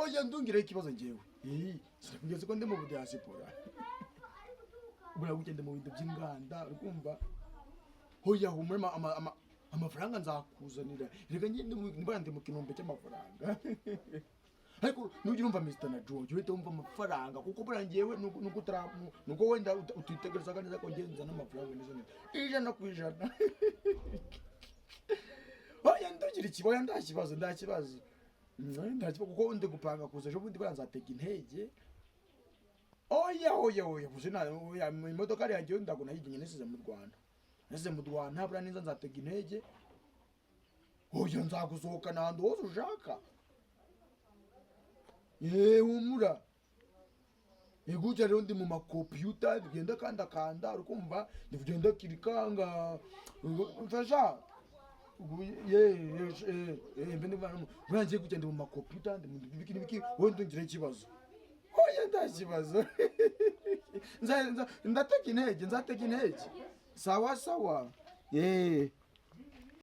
oya ndungire ikibazo ngewe sinakugeze ko ndi mu diaspora bura gugende mu bintu by'inganda ukumva oya humura amafaranga nzakuzanira rega nyine nibande mu kinombe cy'amafaranga ariko nugira umva Mr. na George uhita umva amafaranga kuko burangiyewe nuko wenda utitegereza kandi zakongenza n'amafaranga nizone ijana ku ijana oya ndagira ikibazo ndakibazo kuko ndi gupanga kuza ejo bundi baranzatega intege oya buze na imodoka ari yagiye ndagona yiginye nesize mu Rwanda bura ninza nzatega intege oya nzagusohoka nahandi hose ushaka humura gutya rero ndi mu makompiyuta bigenda kanda urukumva ndikugenda kirikanga mfasha burangiye kugenda mu makompiyuta ndibiki wowe ndungire ikibazo oya nta kibazo nzatega intege sawa